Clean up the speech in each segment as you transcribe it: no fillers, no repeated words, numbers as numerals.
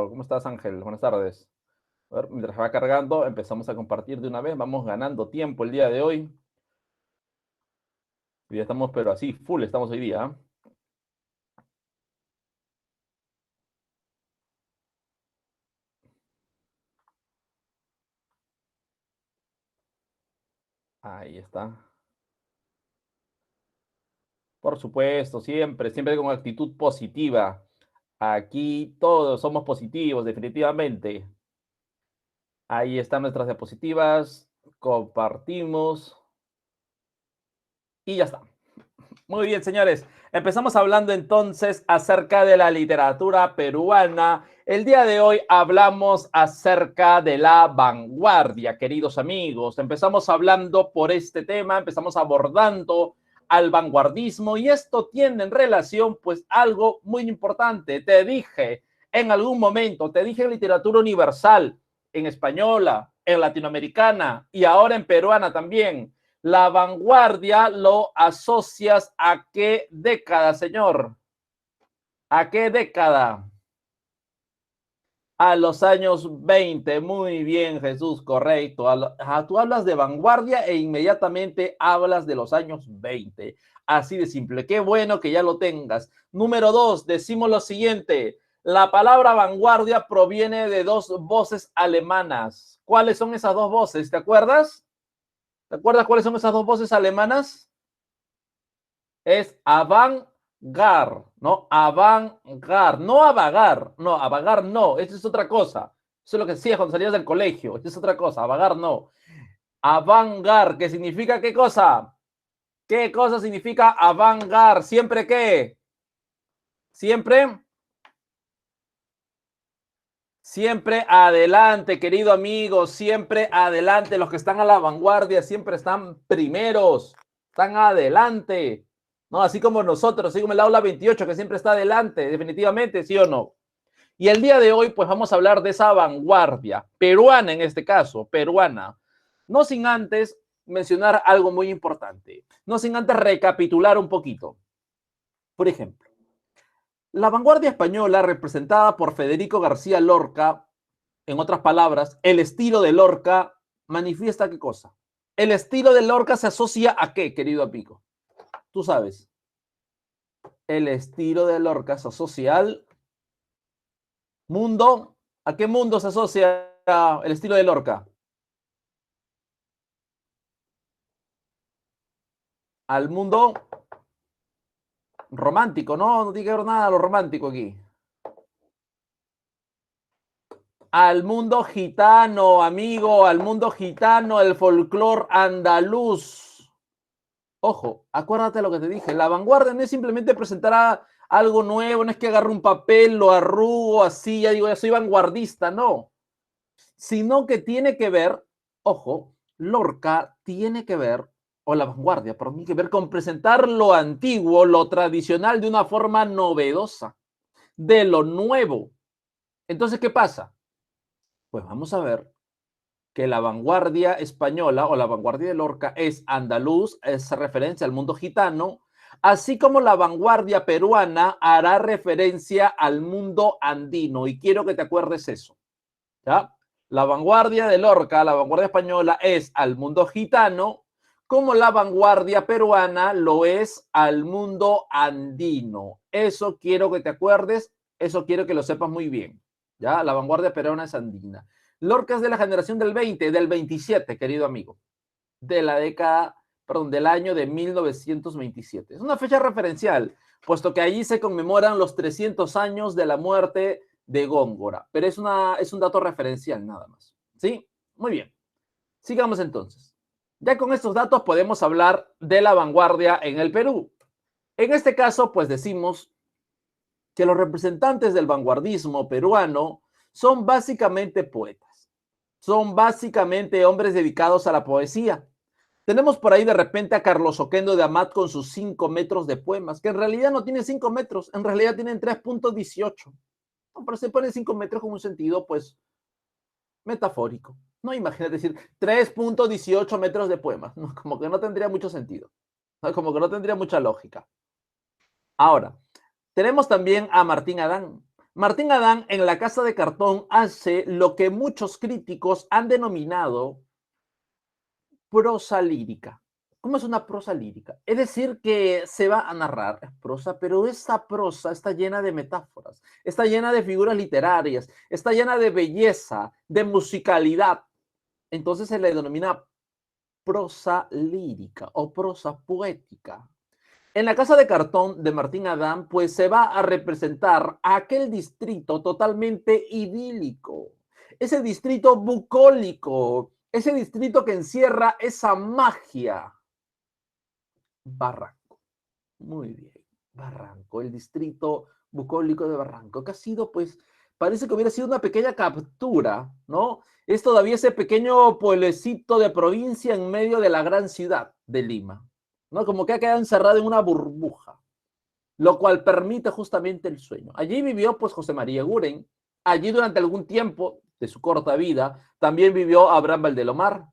Listo, ¿cómo estás, Ángel? Buenas tardes. A ver, mientras va cargando, empezamos a compartir de una vez. Vamos ganando tiempo el día de hoy. Hoy día estamos, pero así, full estamos hoy día. ¿Ah? Ahí está. Por supuesto, siempre, siempre con actitud positiva. Aquí todos somos positivos, definitivamente. Ahí están nuestras diapositivas. Compartimos. Y ya está. Muy bien, señores. Empezamos hablando entonces acerca de la literatura peruana. El día de hoy hablamos acerca de la vanguardia, queridos amigos. Empezamos hablando por este tema, empezamos abordando al vanguardismo y esto tiene en relación pues algo muy importante. Te dije en algún momento, te dije en literatura universal, en española, en latinoamericana y ahora en peruana también. La vanguardia lo asocias a qué década, señor. ¿A qué década? A los años 20. Muy bien, Jesús, correcto. Tú hablas de vanguardia e inmediatamente hablas de los años 20. Así de simple. Qué bueno que ya lo tengas. Número 2, decimos lo siguiente. La palabra vanguardia proviene de dos voces alemanas. ¿Cuáles son esas dos voces? ¿Te acuerdas? ¿Te acuerdas cuáles son esas dos voces alemanas? Es avant-garde, ¿no? Avant-garde, no avagar, no, avagar no, eso es otra cosa. Eso es lo que hacías cuando salías del colegio, eso es otra cosa, avagar no. Avant-garde, ¿que significa qué cosa? ¿Qué cosa significa avant-garde? ¿Siempre qué? Siempre, siempre adelante, querido amigo, siempre adelante. Los que están a la vanguardia siempre están primeros, están adelante. ¿No? Así como nosotros, así como el aula 28 que siempre está adelante, definitivamente, ¿sí o no? Y el día de hoy, pues vamos a hablar de esa vanguardia, peruana en este caso, peruana. No sin antes mencionar algo muy importante, no sin antes recapitular un poquito. Por ejemplo, la vanguardia española representada por Federico García Lorca, en otras palabras, el estilo de Lorca manifiesta qué cosa. El estilo de Lorca se asocia a qué, querido amigo. Tú sabes. El estilo de Lorca se asocia al mundo. ¿A qué mundo se asocia el estilo de Lorca? Al mundo romántico, ¿no? No tiene que ver nada de lo romántico aquí. Al mundo gitano, amigo, al mundo gitano, el folclore andaluz. Ojo, acuérdate lo que te dije. La vanguardia no es simplemente presentar algo nuevo, no es que agarre un papel, lo arrugo así, ya digo, ya soy vanguardista, no. Sino que tiene que ver, ojo, Lorca tiene que ver, o la vanguardia, pero tiene que ver con presentar lo antiguo, lo tradicional de una forma novedosa, de lo nuevo. Entonces, ¿qué pasa? Pues vamos a ver que la vanguardia española o la vanguardia de Lorca es andaluz, es referencia al mundo gitano, así como la vanguardia peruana hará referencia al mundo andino. Y quiero que te acuerdes eso. ¿Ya? La vanguardia de Lorca, la vanguardia española, es al mundo gitano, como la vanguardia peruana lo es al mundo andino. Eso quiero que te acuerdes, eso quiero que lo sepas muy bien. ¿Ya? La vanguardia peruana es andina. Lorca es de la generación del 20, del 27, querido amigo, de la década, perdón, del año de 1927. Es una fecha referencial, puesto que allí se conmemoran los 300 años de la muerte de Góngora, pero es un dato referencial nada más. ¿Sí? Muy bien. Sigamos entonces. Ya con estos datos podemos hablar de la vanguardia en el Perú. En este caso, pues decimos que los representantes del vanguardismo peruano son básicamente poetas. Son básicamente hombres dedicados a la poesía. Tenemos por ahí de repente a Carlos Oquendo de Amat con sus 5 metros de poemas, que en realidad no tienen 5 metros, en realidad tienen 3.18. No, pero se pone 5 metros con un sentido, pues, metafórico. No, imagínate decir 3.18 metros de poemas, ¿no? Como que no tendría mucho sentido, ¿no? Como que no tendría mucha lógica. Ahora, tenemos también a Martín Adán. Martín Adán en La Casa de Cartón hace lo que muchos críticos han denominado prosa lírica. ¿Cómo es una prosa lírica? Es decir, que se va a narrar, es prosa, pero esta prosa está llena de metáforas, está llena de figuras literarias, está llena de belleza, de musicalidad. Entonces se le denomina prosa lírica o prosa poética. En La Casa de Cartón de Martín Adán, pues se va a representar a aquel distrito totalmente idílico, ese distrito bucólico, ese distrito que encierra esa magia. Barranco. Muy bien. Barranco, el distrito bucólico de Barranco, que ha sido, pues, parece que hubiera sido una pequeña captura, ¿no? Es todavía ese pequeño pueblecito de provincia en medio de la gran ciudad de Lima, ¿no? Como que ha quedado encerrado en una burbuja, lo cual permite justamente el sueño. Allí vivió, pues, José María Guren. Allí durante algún tiempo de su corta vida también vivió Abraham Valdelomar.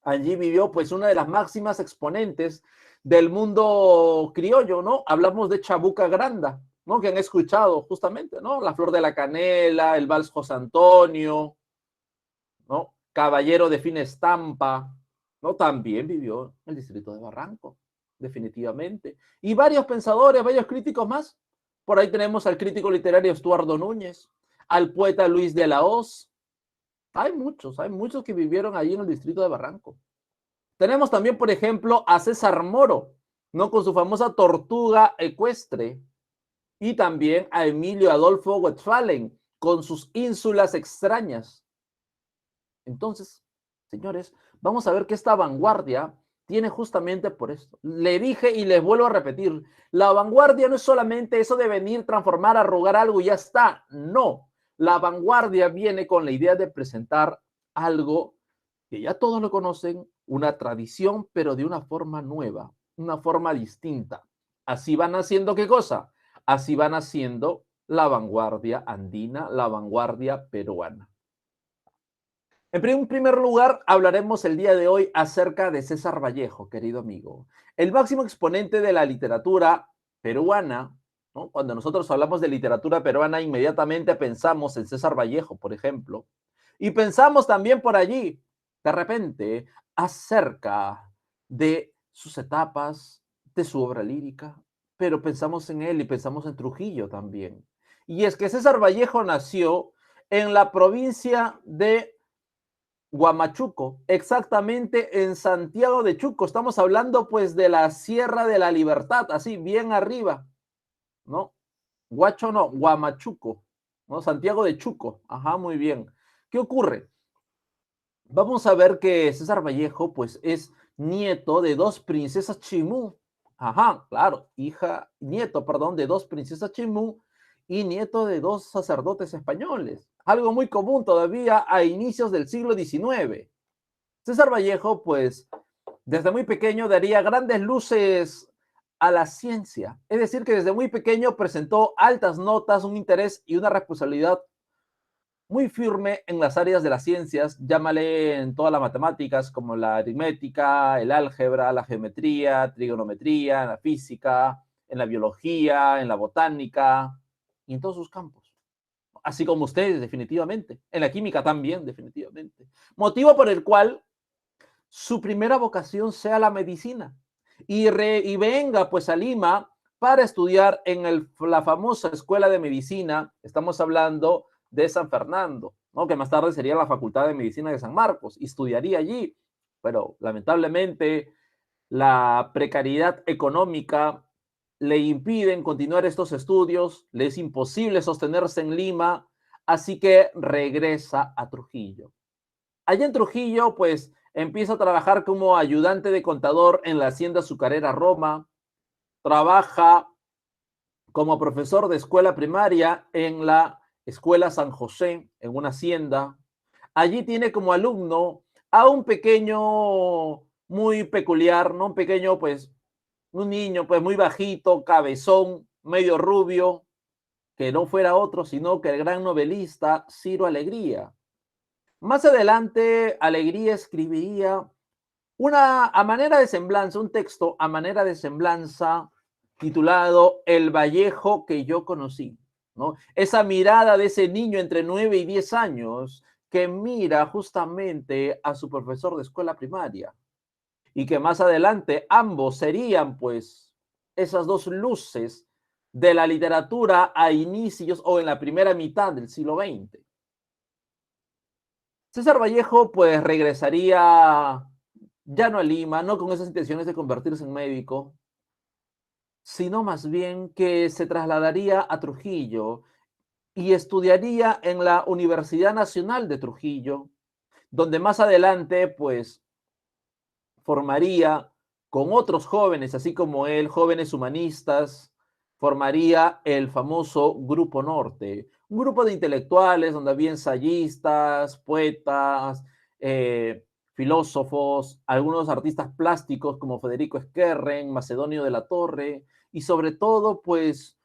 Allí vivió pues una de las máximas exponentes del mundo criollo, ¿no? Hablamos de Chabuca Granda, ¿no? Que han escuchado justamente, ¿no? La Flor de la Canela, el Vals José Antonio, ¿no? Caballero de Fina Estampa, ¿no? También vivió en el distrito de Barranco, definitivamente. Y varios pensadores, varios críticos más. Por ahí tenemos al crítico literario Estuardo Núñez, al poeta Luis de la Hoz. Hay muchos que vivieron allí en el distrito de Barranco. Tenemos también, por ejemplo, a César Moro, ¿no? Con su famosa tortuga ecuestre. Y también a Emilio Adolfo Westphalen, con sus ínsulas extrañas. Entonces, señores, vamos a ver que esta vanguardia tiene justamente por esto. Le dije y les vuelvo a repetir, la vanguardia no es solamente eso de venir, transformar, arrugar algo y ya está. No, la vanguardia viene con la idea de presentar algo que ya todos lo conocen, una tradición, pero de una forma nueva, una forma distinta. Así van haciendo ¿qué cosa? Así van haciendo la vanguardia andina, la vanguardia peruana. En primer lugar, hablaremos el día de hoy acerca de César Vallejo, querido amigo. El máximo exponente de la literatura peruana, ¿no? Cuando nosotros hablamos de literatura peruana, inmediatamente pensamos en César Vallejo, por ejemplo, y pensamos también por allí, de repente, acerca de sus etapas, de su obra lírica, pero pensamos en él y pensamos en Trujillo también. Y es que César Vallejo nació en la provincia de Huamachuco, exactamente en Santiago de Chuco. Estamos hablando pues de la Sierra de la Libertad, así bien arriba, ¿no? Huacho no, Huamachuco, ¿no? Santiago de Chuco, ajá, muy bien. ¿Qué ocurre? Vamos a ver que César Vallejo pues es nieto de dos princesas Chimú, ajá, claro, nieto, perdón, de dos princesas Chimú y nieto de dos sacerdotes españoles. Algo muy común todavía a inicios del siglo XIX. César Vallejo, pues, desde muy pequeño daría grandes luces a la ciencia. Es decir, que desde muy pequeño presentó altas notas, un interés y una responsabilidad muy firme en las áreas de las ciencias, llámale en todas las matemáticas como la aritmética, el álgebra, la geometría, trigonometría, en la física, en la biología, en la botánica y en todos sus campos. Así como ustedes, definitivamente. En la química también, definitivamente. Motivo por el cual su primera vocación sea la medicina y venga pues a Lima para estudiar en la famosa Escuela de Medicina, estamos hablando de San Fernando, ¿no? Que más tarde sería la Facultad de Medicina de San Marcos, y estudiaría allí, pero lamentablemente la precariedad económica le impiden continuar estos estudios, le es imposible sostenerse en Lima, así que regresa a Trujillo. Allá en Trujillo, pues empieza a trabajar como ayudante de contador en la Hacienda Azucarera Roma, trabaja como profesor de escuela primaria en la Escuela San José, en una hacienda. Allí tiene como alumno a un pequeño muy peculiar, ¿no? Un pequeño, pues, un niño, pues, muy bajito, cabezón, medio rubio, que no fuera otro, sino que el gran novelista Ciro Alegría. Más adelante, Alegría escribiría a manera de semblanza, un texto a manera de semblanza titulado El Vallejo que yo conocí, ¿no? Esa mirada de ese niño entre 9 y 10 años que mira justamente a su profesor de escuela primaria y que más adelante ambos serían pues esas dos luces de la literatura a inicios o en la primera mitad del siglo XX. César Vallejo pues regresaría ya no a Lima, no con esas intenciones de convertirse en médico, sino más bien que se trasladaría a Trujillo y estudiaría en la Universidad Nacional de Trujillo, donde más adelante pues formaría con otros jóvenes, así como él, jóvenes humanistas, formaría el famoso Grupo Norte, un grupo de intelectuales donde había ensayistas, poetas, filósofos, algunos artistas plásticos como Federico Esquerren, Macedonio de la Torre, y sobre todo, pues,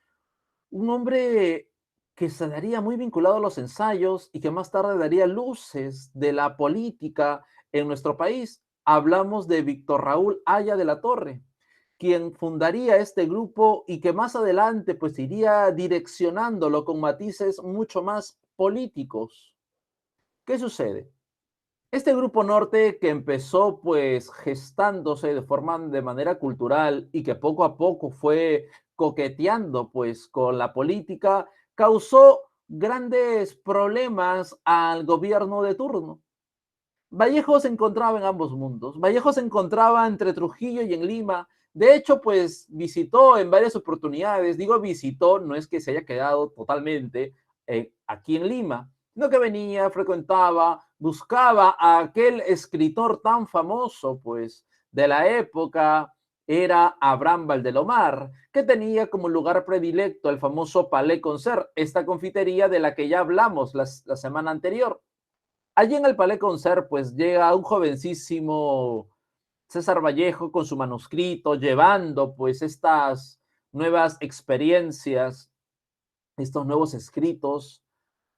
un hombre que se daría muy vinculado a los ensayos y que más tarde daría luces de la política en nuestro país. Hablamos de Víctor Raúl Haya de la Torre, quien fundaría este grupo y que más adelante pues iría direccionándolo con matices mucho más políticos. ¿Qué sucede? Este grupo norte que empezó pues gestándose de forma de manera cultural y que poco a poco fue coqueteando pues con la política, causó grandes problemas al gobierno de turno. Vallejo se encontraba en ambos mundos. Vallejo se encontraba entre Trujillo y en Lima. De hecho, pues visitó en varias oportunidades. Digo visitó, no es que se haya quedado totalmente aquí en Lima, sino que venía, frecuentaba, buscaba a aquel escritor tan famoso, pues, de la época, era Abraham Valdelomar, que tenía como lugar predilecto el famoso Palais Concert, esta confitería de la que ya hablamos la semana anterior. Allí en el Palais Concert, pues llega un jovencísimo César Vallejo con su manuscrito, llevando pues estas nuevas experiencias, estos nuevos escritos,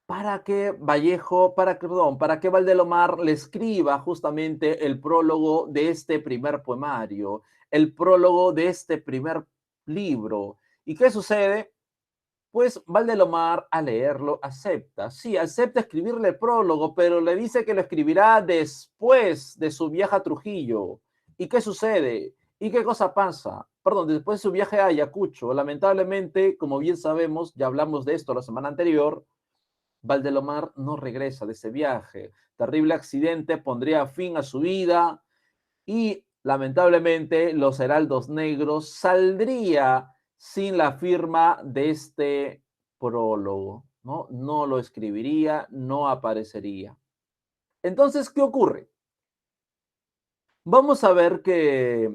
para que Vallejo, para que Valdelomar le escriba justamente el prólogo de este primer poemario, el prólogo de este primer libro. ¿Y qué sucede? Pues Valdelomar al leerlo acepta. Sí, acepta escribirle el prólogo, pero le dice que lo escribirá después de su viaje a Trujillo. ¿Y qué sucede? ¿Y qué cosa pasa? Perdón, después de su viaje a Ayacucho. Lamentablemente, como bien sabemos, ya hablamos de esto la semana anterior, Valdelomar no regresa de ese viaje. Terrible accidente pondría fin a su vida y lamentablemente los heraldos negros saldría sin la firma de este prólogo, ¿no? No lo escribiría, no aparecería. Entonces, ¿qué ocurre? Vamos a ver que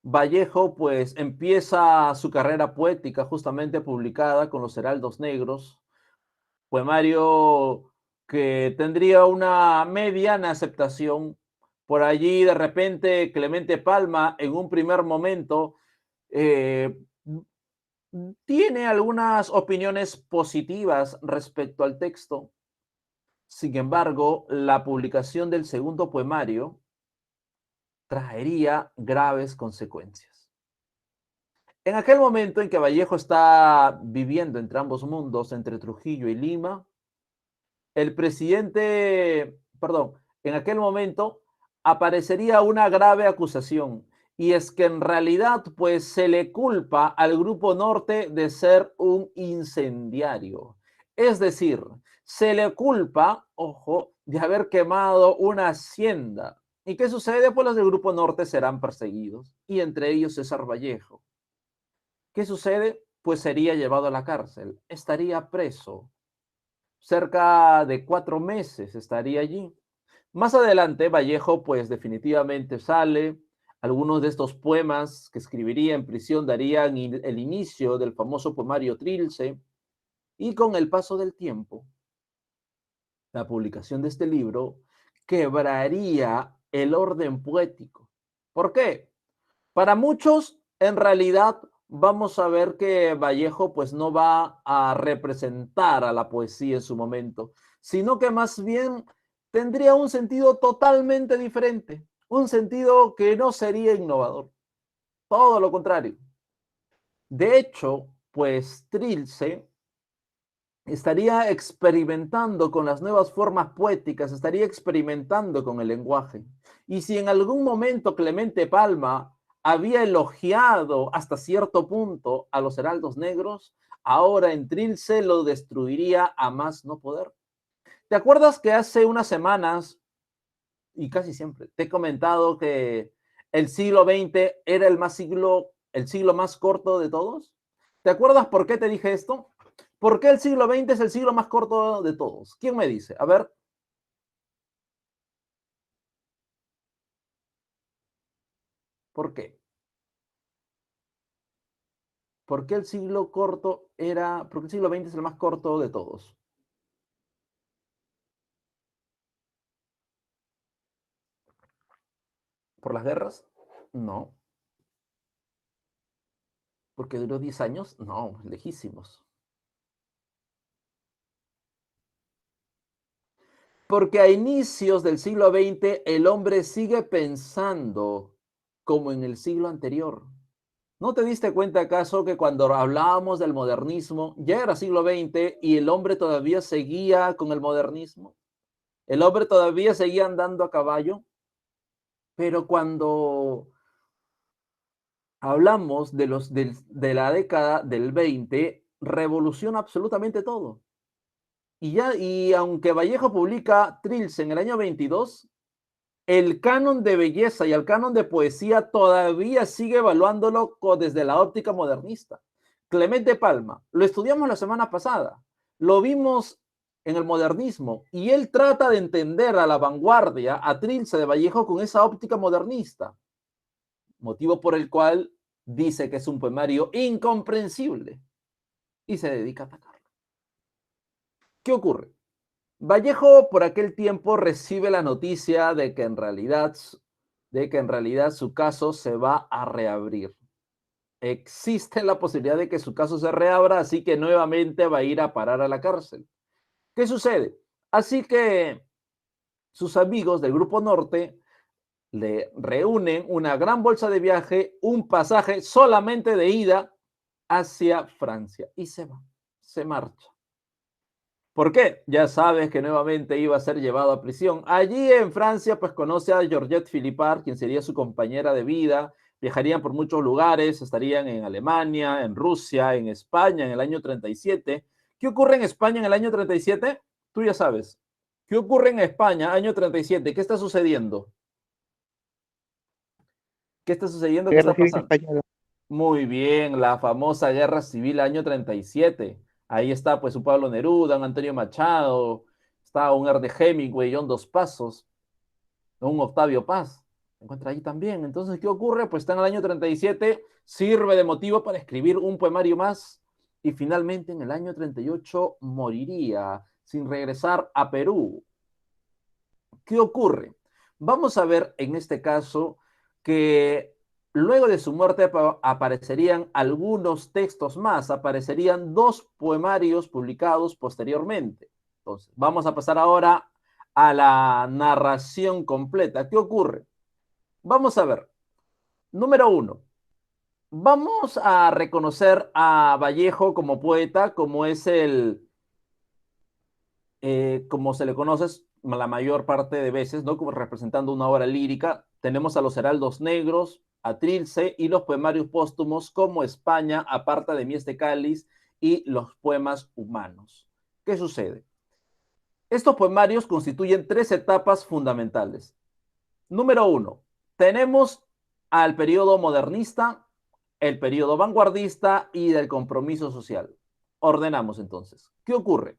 Vallejo pues empieza su carrera poética justamente publicada con los heraldos negros, poemario que tendría una mediana aceptación. Por allí, de repente, Clemente Palma, en un primer momento, eh, tiene algunas opiniones positivas respecto al texto. Sin embargo, la publicación del segundo poemario traería graves consecuencias. En aquel momento en que Vallejo está viviendo entre ambos mundos, entre Trujillo y Lima, el presidente, perdón, en aquel momento aparecería una grave acusación y es que en realidad pues se le culpa al Grupo Norte de ser un incendiario. Es decir, se le culpa, ojo, de haber quemado una hacienda. ¿Y qué sucede? Pues los del Grupo Norte serán perseguidos y entre ellos César Vallejo. ¿Qué sucede? Pues sería llevado a la cárcel, estaría preso cerca de 4 meses estaría allí. Más adelante, Vallejo, pues definitivamente sale. Algunos de estos poemas que escribiría en prisión darían el inicio del famoso poemario Trilce. Y con el paso del tiempo, la publicación de este libro quebraría el orden poético. ¿Por qué? Para muchos, en realidad, vamos a ver que Vallejo pues no va a representar a la poesía en su momento, sino que más bien tendría un sentido totalmente diferente, un sentido que no sería innovador, todo lo contrario. De hecho, pues Trilce estaría experimentando con las nuevas formas poéticas, estaría experimentando con el lenguaje. Y si en algún momento Clemente Palma había elogiado hasta cierto punto a los heraldos negros, ahora en Trilce lo destruiría a más no poder. ¿Te acuerdas que hace unas semanas, y casi siempre, te he comentado que el siglo XX era el siglo más corto de todos? ¿Te acuerdas por qué te dije esto? ¿Por qué el siglo XX es el siglo más corto de todos? ¿Quién me dice? A ver, ¿por qué? ¿Por qué el siglo corto era, por qué el siglo XX es el más corto de todos? ¿Por las guerras? No. ¿Porque duró 10 años? No, lejísimos. Porque a inicios del siglo XX el hombre sigue pensando como en el siglo anterior. ¿No te diste cuenta acaso que cuando hablábamos del modernismo ya era siglo XX y el hombre todavía seguía con el modernismo? El hombre todavía seguía andando a caballo, pero cuando hablamos de la década del 20, revoluciona absolutamente todo. Y aunque Vallejo publica Trilce en el año 22, el canon de belleza y el canon de poesía todavía sigue evaluándolo desde la óptica modernista. Clemente Palma, lo estudiamos la semana pasada, lo vimos en el modernismo y él trata de entender a la vanguardia, a Trilce de Vallejo con esa óptica modernista, motivo por el cual dice que es un poemario incomprensible y se dedica a atacarlo. ¿Qué ocurre? Vallejo por aquel tiempo recibe la noticia de que en realidad su caso se va a reabrir. Existe la posibilidad de que su caso se reabra, así que nuevamente va a ir a parar a la cárcel. ¿Qué sucede? Así que sus amigos del Grupo Norte le reúnen una gran bolsa de viaje, un pasaje solamente de ida hacia Francia y se va, se marcha. ¿Por qué? Ya sabes que nuevamente iba a ser llevado a prisión. Allí en Francia, pues conoce a Georgette Philippard, quien sería su compañera de vida. Viajarían por muchos lugares, estarían en Alemania, en Rusia, en España en el año 37. ¿Qué ocurre en España en el año 37? Tú ya sabes. ¿Qué ocurre en España año 37? ¿Qué está sucediendo? ¿Qué está sucediendo? ¿Qué Guerra está Civil pasando? Española. Muy bien, la famosa Guerra Civil año 37. Ahí está pues un Pablo Neruda, un Antonio Machado, está un Ernest Hemingway, John Dos Pasos, un Octavio Paz. Se encuentra ahí también. Entonces, ¿qué ocurre? Pues está en el año 37, sirve de motivo para escribir un poemario más y finalmente en el año 38 moriría sin regresar a Perú. ¿Qué ocurre? Vamos a ver en este caso que luego de su muerte aparecerían algunos textos más, aparecerían dos poemarios publicados posteriormente. Entonces, vamos a pasar ahora a la narración completa. ¿Qué ocurre? Vamos a ver. Número uno, vamos a reconocer a Vallejo como poeta, como se le conoce la mayor parte de veces, ¿no? Como representando una obra lírica. Tenemos a los heraldos negros, a Trilce y los poemarios póstumos como España, Aparta de mí este cáliz y los poemas humanos. ¿Qué sucede? Estos poemarios constituyen tres etapas fundamentales. Número uno, tenemos al periodo modernista, el periodo vanguardista y del compromiso social. Ordenamos entonces. ¿Qué ocurre?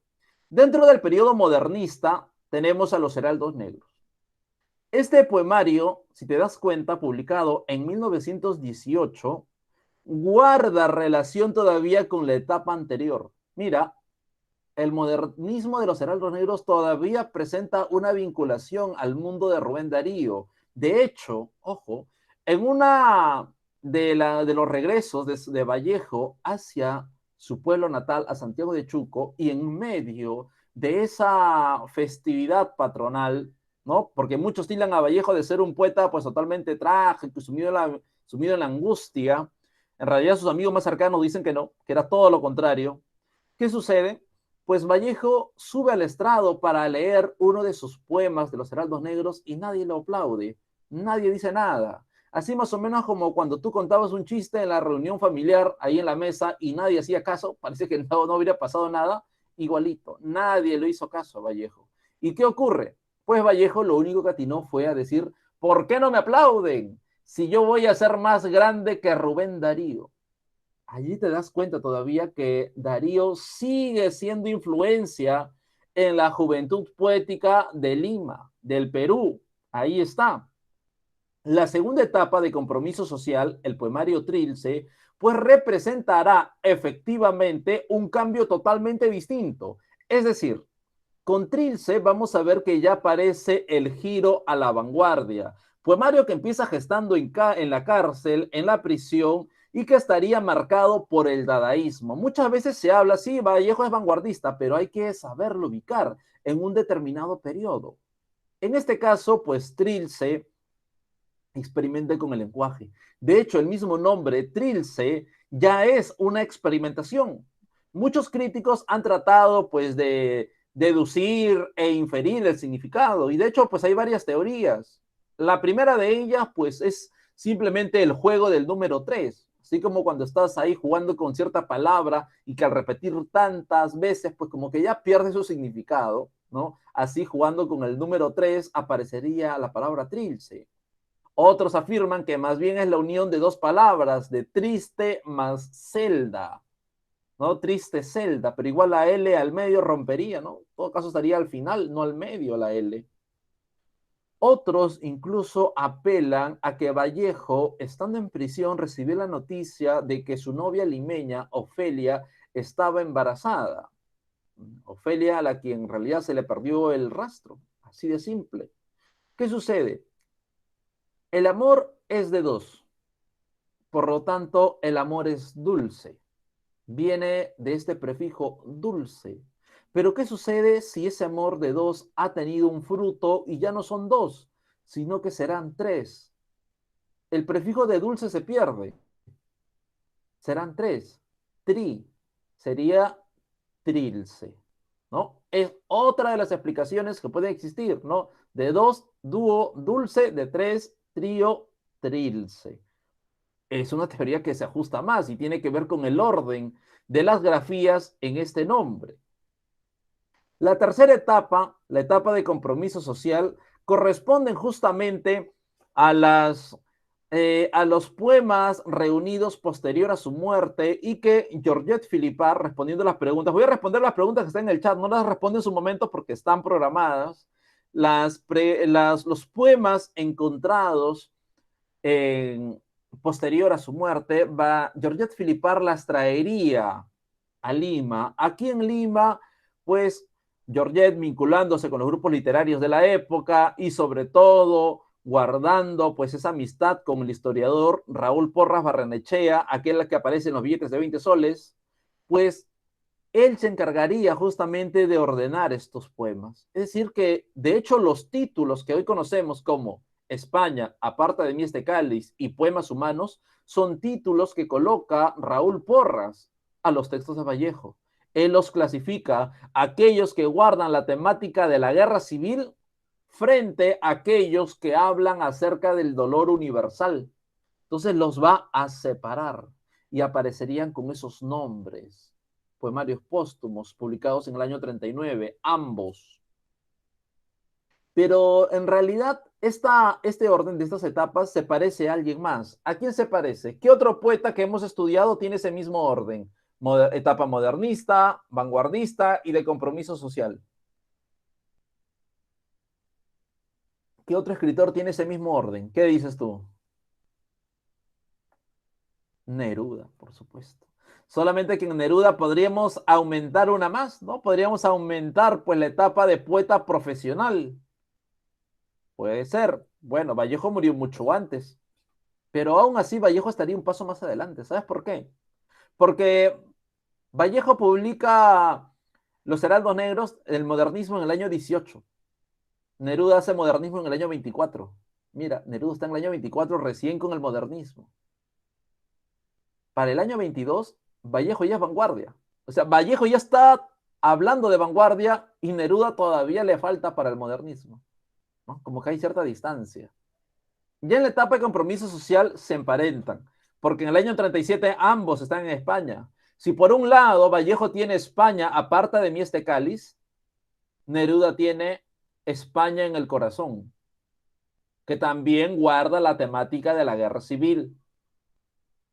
Dentro del periodo modernista tenemos a los heraldos negros. Este poemario, si te das cuenta, publicado en 1918, guarda relación todavía con la etapa anterior. Mira, el modernismo de los heraldos negros todavía presenta una vinculación al mundo de Rubén Darío. De hecho, ojo, en una de los regresos de Vallejo hacia su pueblo natal, a Santiago de Chuco, y en medio de esa festividad patronal, ¿no? Porque muchos tildan a Vallejo de ser un poeta pues totalmente trágico, sumido en la angustia. En realidad sus amigos más cercanos dicen que no, que era todo lo contrario. ¿Qué sucede? pues Vallejo sube al estrado para leer uno de sus poemas de los Heraldos Negros y nadie lo aplaude, nadie dice nada. Así más o menos como cuando tú contabas un chiste en la reunión familiar ahí en la mesa y nadie hacía caso, parece que no hubiera pasado nada, igualito, nadie le hizo caso a Vallejo. ¿Y qué ocurre? Pues Vallejo lo único que atinó fue a decir, ¿por qué no me aplauden? Si yo voy a ser más grande que Rubén Darío. Allí te das cuenta todavía que Darío sigue siendo influencia en la juventud poética de Lima, del Perú. Ahí está. La segunda etapa de compromiso social, el poemario Trilce, pues representará efectivamente un cambio totalmente distinto. Es decir, con Trilce vamos a ver que ya aparece el giro a la vanguardia. Poemario que empieza gestando en la cárcel, en la prisión, y que estaría marcado por el dadaísmo. Muchas veces se habla, sí, Vallejo es vanguardista, pero hay que saberlo ubicar en un determinado periodo. En este caso, pues Trilce experimenta con el lenguaje. De hecho, el mismo nombre, Trilce, ya es una experimentación. Muchos críticos han tratado, pues, de deducir e inferir el significado, y de hecho, pues, hay varias teorías. La primera de ellas, pues, es simplemente el juego del número 3, así como cuando estás ahí jugando con cierta palabra y que al repetir tantas veces, pues, como que ya pierde su significado, ¿no? Así, jugando con el número 3, aparecería la palabra Trilce. Otros afirman que más bien es la unión de dos palabras, de triste más celda, ¿no? Triste celda, pero igual la L al medio rompería, ¿no? En todo caso estaría al final, no al medio la L. Otros incluso apelan a que Vallejo, estando en prisión, recibió la noticia de que su novia limeña, Ofelia, estaba embarazada. Ofelia, a la que en realidad se le perdió el rastro, así de simple. ¿Qué sucede? El amor es de dos. Por lo tanto, el amor es dulce. Viene de este prefijo dulce. Pero ¿qué sucede si ese amor de dos ha tenido un fruto y ya no son dos, sino que serán tres? El prefijo de dulce se pierde. Serán tres. Tri sería trilce, ¿no? Es otra de las explicaciones que pueden existir, ¿no? De dos, dúo, dulce, de tres, trío, trilce. Es una teoría que se ajusta más y tiene que ver con el orden de las grafías en este nombre. La tercera etapa, la etapa de compromiso social, corresponde justamente a, a los poemas reunidos posterior a su muerte y que Georgette Philippard, respondiendo las preguntas, voy a responder las preguntas que están en el chat, no las respondo en su momento porque están programadas, los poemas encontrados en, posterior a su muerte, Georgette Philippard las traería a Lima. Aquí en Lima, pues Georgette vinculándose con los grupos literarios de la época y sobre todo guardando pues esa amistad con el historiador Raúl Porras Barrenechea, aquel que aparece en los billetes de 20 soles, pues él se encargaría justamente de ordenar estos poemas. Es decir, que de hecho los títulos que hoy conocemos como España, aparta de mí este cáliz y Poemas Humanos, son títulos que coloca Raúl Porras a los textos de Vallejo. Él los clasifica aquellos que guardan la temática de la guerra civil frente a aquellos que hablan acerca del dolor universal. Entonces los va a separar y aparecerían con esos nombres. Poemarios póstumos publicados en el año 39, ambos. Pero en realidad este orden de estas etapas se parece a alguien más. ¿A quién se parece? ¿Qué otro poeta que hemos estudiado tiene ese mismo orden? Etapa modernista, vanguardista y de compromiso social. ¿Qué otro escritor tiene ese mismo orden? ¿Qué dices tú? Neruda, por supuesto. Solamente que en Neruda podríamos aumentar una más, ¿no? Podríamos aumentar pues la etapa de poeta profesional. Puede ser. Bueno, Vallejo murió mucho antes, pero aún así Vallejo estaría un paso más adelante. ¿Sabes por qué? Porque Vallejo publica Los Heraldos Negros, el modernismo en el año 18. Neruda hace modernismo en el año 24. Mira, Neruda está en el año 24 recién con el modernismo. Para el año 22, Vallejo ya es vanguardia. O sea, Vallejo ya está hablando de vanguardia, y Neruda todavía le falta para el modernismo, ¿no? Como que hay cierta distancia. Ya en la etapa de compromiso social se emparentan, porque en el año 37 ambos están en España. Si por un lado Vallejo tiene España aparte de mí este cáliz, Neruda tiene España en el corazón, que también guarda la temática de la guerra civil.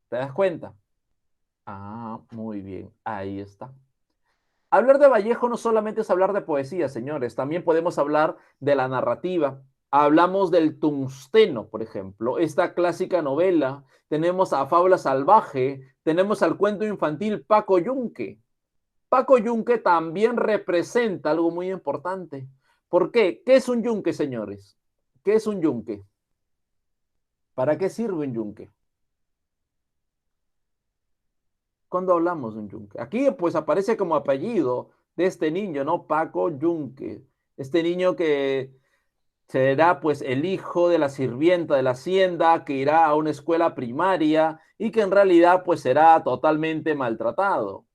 ¿Te das cuenta? Ah, muy bien, ahí está. Hablar de Vallejo no solamente es hablar de poesía, señores, también podemos hablar de la narrativa. Hablamos del Tungsteno, por ejemplo, esta clásica novela. Tenemos a Fábula Salvaje, tenemos al cuento infantil Paco Yunque. Paco Yunque también representa algo muy importante. ¿Por qué? ¿Qué es un yunque, señores? ¿Qué es un yunque? ¿Para qué sirve un yunque? Cuando hablamos de un yunque. Aquí pues aparece como apellido de este niño, ¿no? Paco Yunque. Este niño que será pues el hijo de la sirvienta de la hacienda, que irá a una escuela primaria y que en realidad pues será totalmente maltratado.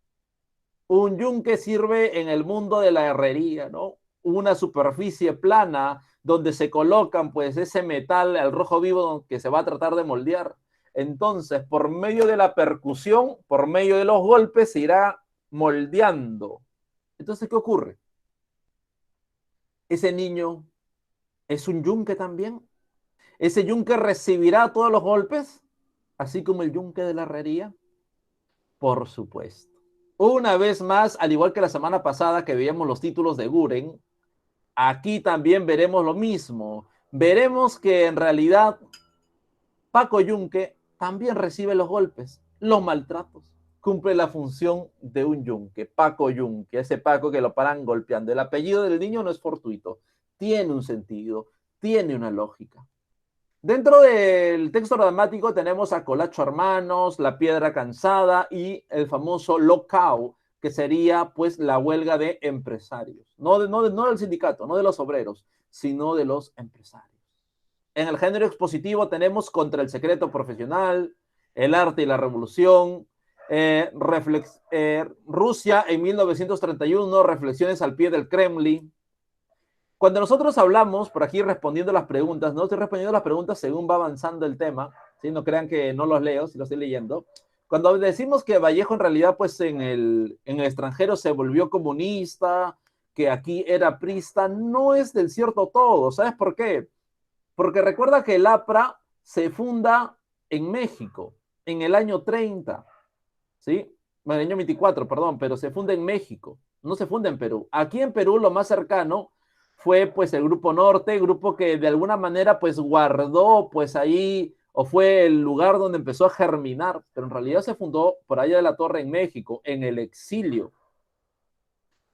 Un yunque sirve en el mundo de la herrería, ¿no? Una superficie plana donde se colocan pues ese metal al rojo vivo que se va a tratar de moldear. Entonces, por medio de la percusión, por medio de los golpes, se irá moldeando. Entonces, ¿qué ocurre? Ese niño es un yunque también. Ese yunque recibirá todos los golpes, así como el yunque de la herrería. Por supuesto. Una vez más, al igual que la semana pasada que veíamos los títulos de Guren, aquí también veremos lo mismo. Veremos que en realidad Paco Yunque también recibe los golpes, los maltratos. Cumple la función de un yunque, Paco Yunque, ese Paco que lo paran golpeando. El apellido del niño no es fortuito, tiene un sentido, tiene una lógica. Dentro del texto dramático tenemos a Colacho Hermanos, La Piedra Cansada y el famoso lockout, que sería pues la huelga de empresarios. No del sindicato, no de los obreros, sino de los empresarios. En el género expositivo tenemos Contra el secreto profesional, El arte y la revolución, Rusia en 1931, Reflexiones al pie del Kremlin. Cuando nosotros hablamos, por aquí respondiendo las preguntas, no estoy respondiendo las preguntas según va avanzando el tema, ¿sí? No crean que no los leo, si los estoy leyendo. Cuando decimos que Vallejo en realidad pues en el extranjero se volvió comunista, que aquí era prista, no es del cierto todo. ¿Sabes por qué? Porque recuerda que el APRA se funda en México en el año 30, ¿sí? Bueno, el año 24, perdón, pero se funda en México, no se funda en Perú. Aquí en Perú lo más cercano fue pues el Grupo Norte, grupo que de alguna manera pues guardó pues ahí o fue el lugar donde empezó a germinar, pero en realidad se fundó por allá de la Torre en México, en el exilio.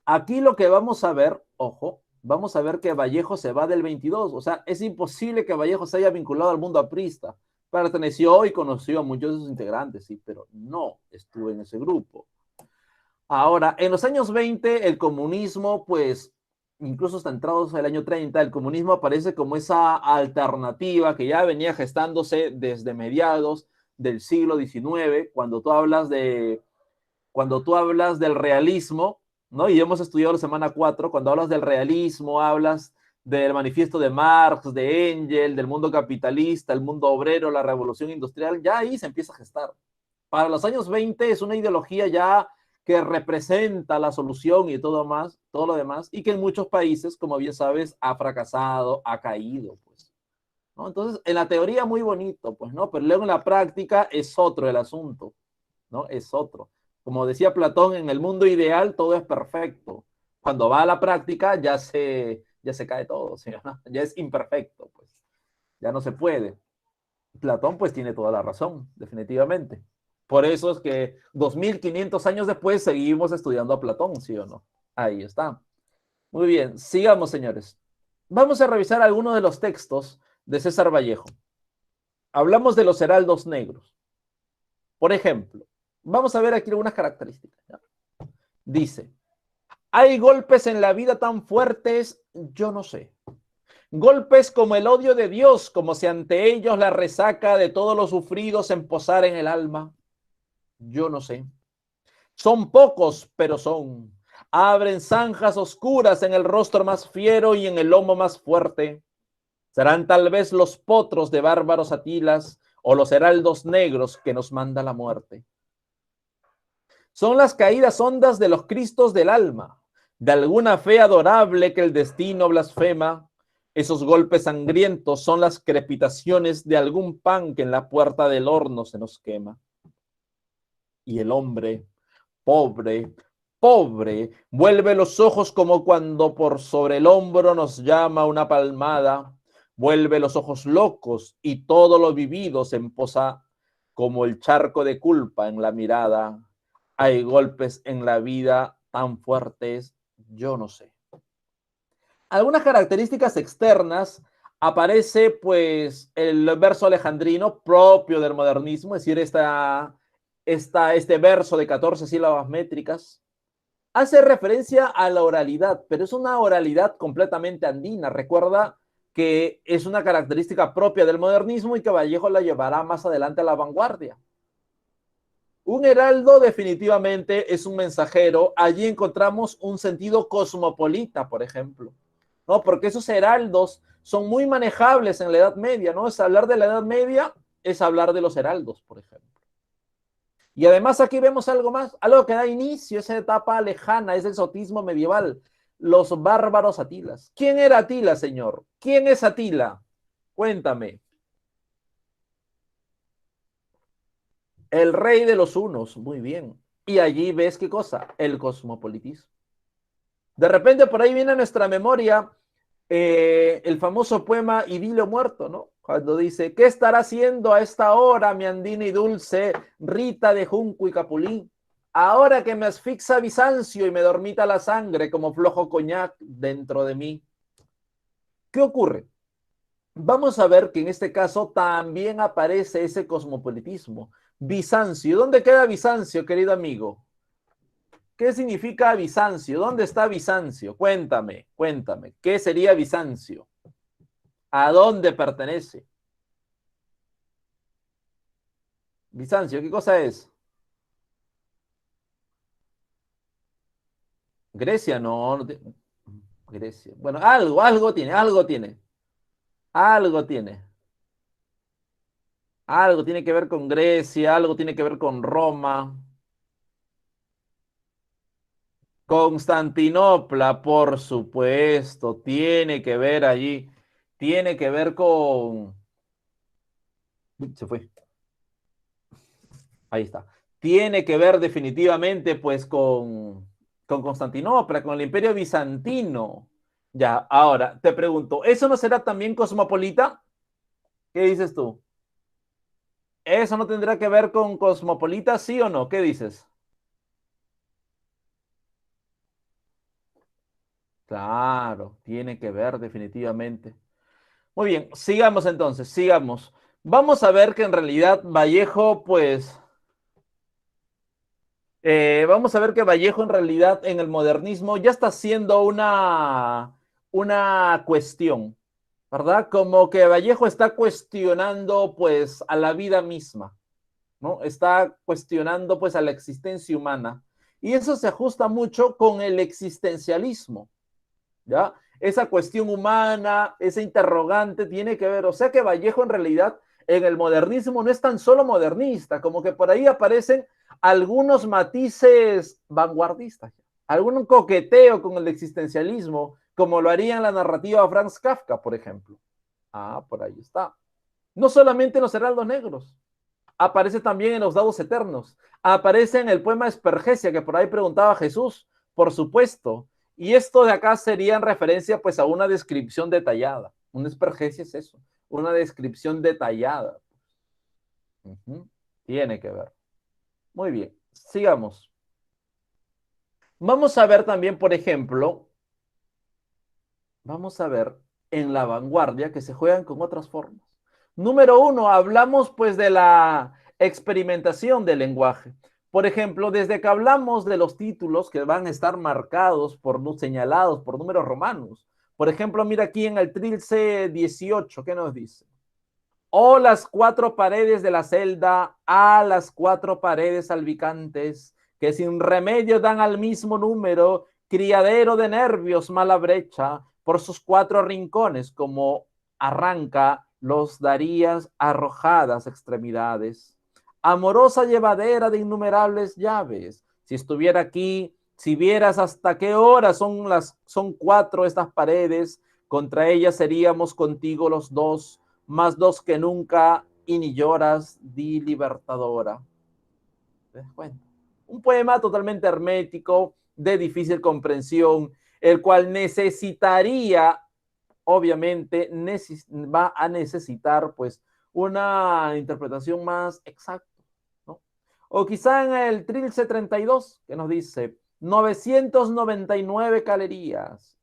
Aquí lo que vamos a ver, ojo, vamos a ver que Vallejo se va del 22, o sea, es imposible que Vallejo se haya vinculado al mundo aprista. Perteneció y conoció a muchos de sus integrantes, sí, pero no estuvo en ese grupo. Ahora, en los años 20, el comunismo, pues, incluso hasta entrados al año 30, el comunismo aparece como esa alternativa que ya venía gestándose desde mediados del siglo XIX, cuando tú hablas del realismo, ¿no? Y hemos estudiado la semana 4, cuando hablas del realismo, hablas del manifiesto de Marx, de Engels, del mundo capitalista, el mundo obrero, la revolución industrial, ya ahí se empieza a gestar. Para los años 20 es una ideología ya que representa la solución y todo lo demás, y que en muchos países, como bien sabes, ha fracasado, ha caído, pues, ¿no? Entonces, en la teoría muy bonito, pues, ¿no? Pero luego en la práctica es otro el asunto, ¿no? Es otro. Como decía Platón, en el mundo ideal todo es perfecto. Cuando va a la práctica ya se cae todo, ¿sí? Ya es imperfecto, pues. Ya no se puede. Platón pues tiene toda la razón, definitivamente. Por eso es que 2500 años después seguimos estudiando a Platón, ¿sí o no? Ahí está. Muy bien, sigamos, señores. Vamos a revisar algunos de los textos de César Vallejo. Hablamos de los heraldos negros. Por ejemplo, vamos a ver aquí algunas características, ¿ya? Dice, hay golpes en la vida tan fuertes, yo no sé. Golpes como el odio de Dios, como si ante ellos la resaca de todos los sufridos en posar en el alma. Yo no sé. Son pocos, pero son. Abren zanjas oscuras en el rostro más fiero y en el lomo más fuerte. Serán tal vez los potros de bárbaros Atilas o los heraldos negros que nos manda la muerte. Son las caídas hondas de los cristos del alma, de alguna fe adorable que el destino blasfema. Esos golpes sangrientos son las crepitaciones de algún pan que en la puerta del horno se nos quema. Y el hombre, pobre, pobre, vuelve los ojos como cuando por sobre el hombro nos llama una palmada. Vuelve los ojos locos y todo lo vivido se emposa como el charco de culpa en la mirada. Hay golpes en la vida tan fuertes, yo no sé. Algunas características externas aparece pues el verso alejandrino propio del modernismo, es decir, este verso de 14 sílabas métricas. Hace referencia a la oralidad, pero es una oralidad completamente andina. Recuerda que es una característica propia del modernismo y que Vallejo la llevará más adelante a la vanguardia. Un heraldo definitivamente es un mensajero. Allí encontramos un sentido cosmopolita, por ejemplo, ¿no? Porque esos heraldos son muy manejables en la Edad Media, ¿no? Es hablar de la Edad Media, es hablar de los heraldos, por ejemplo. Y además aquí vemos algo más, algo que da inicio a esa etapa lejana, ese exotismo medieval, los bárbaros Atilas. ¿Quién era Atila, señor? ¿Quién es Atila? Cuéntame. El rey de los hunos, muy bien. Y allí ves qué cosa, el cosmopolitismo. De repente por ahí viene a nuestra memoria el famoso poema Idilio muerto, ¿no? Cuando dice, ¿qué estará haciendo a esta hora mi andina y dulce Rita de junco y capulín? Ahora que me asfixia Bizancio y me dormita la sangre como flojo coñac dentro de mí. ¿Qué ocurre? Vamos a ver que en este caso también aparece ese cosmopolitismo. Bizancio, ¿dónde queda Bizancio, querido amigo? ¿Qué significa Bizancio? ¿Dónde está Bizancio? Cuéntame, cuéntame. ¿Qué sería Bizancio? ¿A dónde pertenece? Bizancio, ¿qué cosa es? Grecia, no, Grecia. Bueno, algo tiene, algo tiene, algo tiene. Algo tiene que ver con Grecia, algo tiene que ver con Roma. Constantinopla, por supuesto, tiene que ver allí, tiene que ver con... Se fue, ahí está. Tiene que ver definitivamente pues con Constantinopla, con el Imperio Bizantino. Ya, ahora te pregunto, ¿eso no será también cosmopolita? ¿Qué dices tú? ¿Eso no tendrá que ver con cosmopolita, sí o no? ¿Qué dices? Claro, tiene que ver definitivamente. Muy bien, sigamos entonces, sigamos. Vamos a ver que en realidad Vallejo, pues, vamos a ver que Vallejo en realidad en el modernismo ya está haciendo una cuestión, ¿verdad? Como que Vallejo está cuestionando, pues, a la vida misma, ¿no? Está cuestionando, pues, a la existencia humana. Y eso se ajusta mucho con el existencialismo. ¿Ya? Esa cuestión humana, ese interrogante tiene que ver, o sea que Vallejo en realidad en el modernismo no es tan solo modernista, como que por ahí aparecen algunos matices vanguardistas, algún coqueteo con el existencialismo, como lo haría en la narrativa Franz Kafka, por ejemplo. Ah, por ahí está. No solamente en los Heraldos Negros, aparece también en los Dados Eternos, aparece en el poema Espergesia, que por ahí preguntaba Jesús, por supuesto, y esto de acá sería en referencia pues a una descripción detallada. Una Espergesia es eso, una descripción detallada. Tiene que ver. Muy bien, sigamos. Vamos a ver también, por ejemplo, vamos a ver en la vanguardia que se juegan con otras formas. Número uno, hablamos pues de la experimentación del lenguaje. Por ejemplo, desde que hablamos de los títulos que van a estar marcados por señalados por números romanos. Por ejemplo, mira aquí en el trilce 18, ¿qué nos dice? O las cuatro paredes de la celda, a las cuatro paredes albicantes, que sin remedio dan al mismo número, criadero de nervios, mala brecha, por sus 4 rincones, como arranca, los darías arrojadas extremidades. Amorosa llevadera de innumerables llaves, si estuviera aquí, si vieras hasta qué hora son 4 estas paredes, contra ellas seríamos contigo los dos, más dos que nunca, y ni lloras, di libertadora. ¿Te das cuenta? Un poema totalmente hermético, de difícil comprensión, el cual necesitaría, obviamente, va a necesitar pues una interpretación más exacta, ¿no? O quizá en el Trilce 32, que nos dice 999 calorías,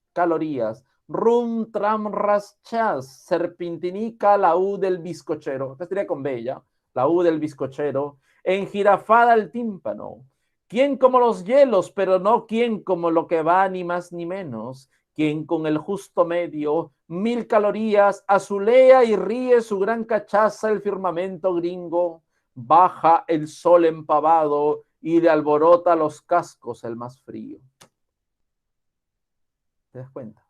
rum tram ras chas, serpintinica la U del bizcochero, acá estaría con bella, la U del bizcochero, enjirafada el tímpano, quien como los hielos, pero no quien como lo que va ni más ni menos, quien con el justo medio, 1000 calorías, azulea y ríe su gran cachaza el firmamento gringo, baja el sol empavado y le alborota los cascos el más frío. ¿Te das cuenta?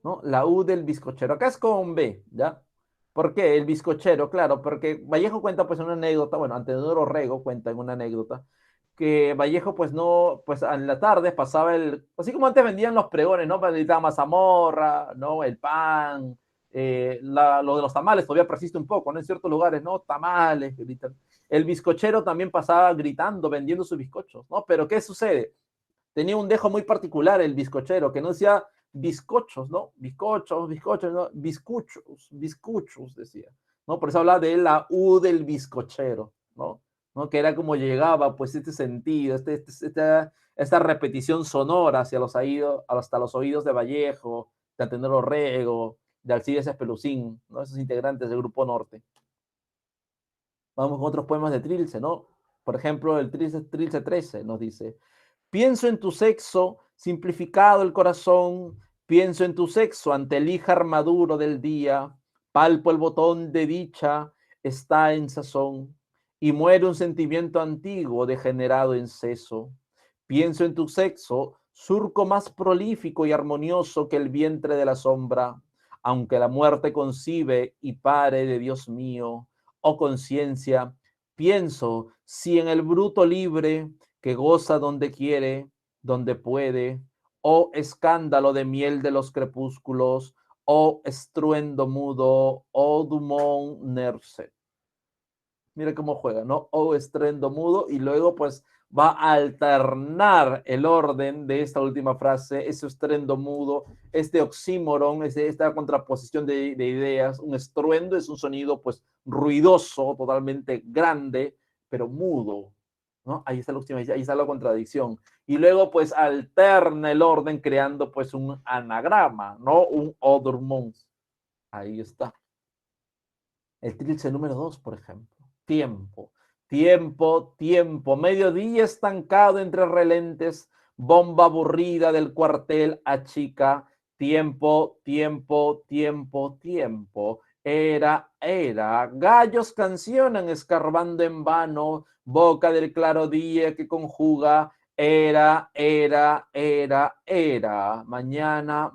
¿No? La U del bizcochero. Acá es con B, ¿ya? ¿Por qué? El bizcochero, claro, porque Vallejo cuenta pues una anécdota, bueno, Antenor Orrego cuenta en una anécdota, que Vallejo pues no, pues en la tarde pasaba así como antes vendían los pregones, ¿no? Vendían mazamorra, ¿no? El pan, lo de los tamales todavía persiste un poco, ¿no? En ciertos lugares, ¿no? Tamales, gritan. El bizcochero también pasaba gritando, vendiendo sus bizcochos, ¿no? Pero ¿qué sucede? Tenía un dejo muy particular el bizcochero, que no decía bizcochos, ¿no? Bizcochos, ¿no? Bizcuchos, decía, ¿no? Por eso hablaba de la U del bizcochero, ¿no? ¿No? Que era como llegaba, pues, este sentido, esta repetición sonora hacia los oídos, hasta los oídos de Vallejo, de Antenor Orrego, de Alcides Espelucín, ¿no? Esos integrantes del Grupo Norte. Vamos con otros poemas de Trilce, ¿no? Por ejemplo, el Trilce 13 nos dice: pienso en tu sexo, simplificado el corazón, pienso en tu sexo ante el híjar maduro del día, palpo el botón de dicha, está en sazón, y muere un sentimiento antiguo degenerado en seso. Pienso en tu sexo, surco más prolífico y armonioso que el vientre de la sombra, aunque la muerte concibe y pare de Dios mío, oh conciencia, pienso si en el bruto libre que goza donde quiere, donde puede, oh escándalo de miel de los crepúsculos, oh estruendo mudo, oh Dumont Nerset. Mira cómo juega, ¿no? Oh estruendo mudo, y luego pues va a alternar el orden de esta última frase, ese estruendo mudo, este oxímoron, esta contraposición de ideas. Un estruendo es un sonido pues ruidoso, totalmente grande, pero mudo, ¿no? Ahí está la última, ahí está la contradicción. Y luego pues alterna el orden creando pues un anagrama, ¿no? Un odormons. Ahí está. El trilce número 2, por ejemplo. Tiempo, tiempo, tiempo. Mediodía estancado entre relentes, bomba aburrida del cuartel achica. Tiempo, tiempo, tiempo, tiempo. Era. Gallos cancionan escarbando en vano. Boca del claro día que conjuga. Era. Mañana.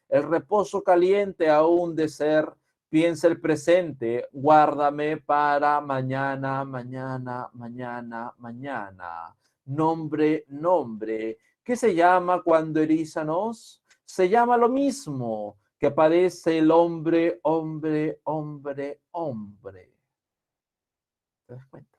El reposo caliente aún de ser. Piensa el presente, guárdame para mañana. Nombre. ¿Qué se llama cuando erízanos? Se llama lo mismo que parece el hombre. ¿Te das cuenta?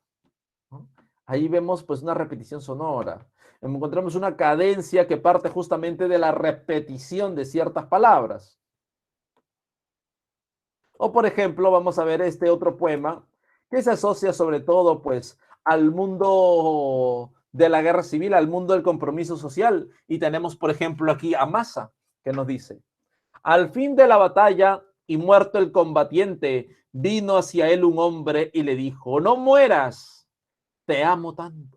¿No? Ahí vemos pues una repetición sonora. Encontramos una cadencia que parte justamente de la repetición de ciertas palabras. O por ejemplo, vamos a ver este otro poema que se asocia sobre todo pues al mundo de la guerra civil, al mundo del compromiso social. Y tenemos por ejemplo aquí a Massa que nos dice: al fin de la batalla y muerto el combatiente, vino hacia él un hombre y le dijo: no mueras, te amo tanto.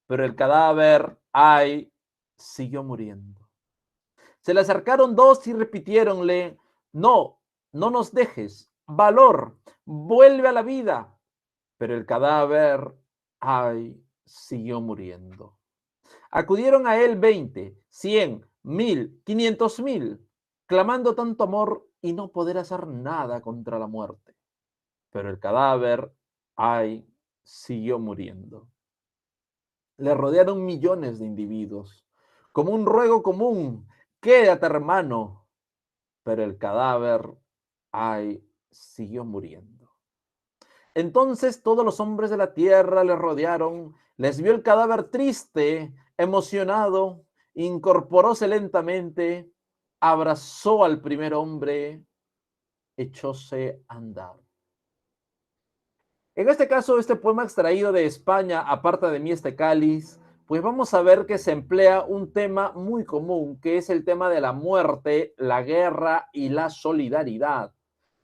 Pero el cadáver, ay, siguió muriendo. Se le acercaron dos y repitiéronle: no nos dejes, valor, vuelve a la vida. Pero el cadáver, ay, siguió muriendo. Acudieron a él 20, 100, 1000, 500,000, clamando tanto amor y no poder hacer nada contra la muerte. Pero el cadáver, ay, siguió muriendo. Le rodearon millones de individuos, como un ruego común, quédate hermano. Pero el cadáver, ay, siguió muriendo. Entonces todos los hombres de la tierra le rodearon, les vio el cadáver triste, emocionado, incorporóse lentamente, abrazó al primer hombre, echóse a andar. En este caso, este poema extraído de España, aparte de mí este cáliz, pues vamos a ver que se emplea un tema muy común, que es el tema de la muerte, la guerra y la solidaridad,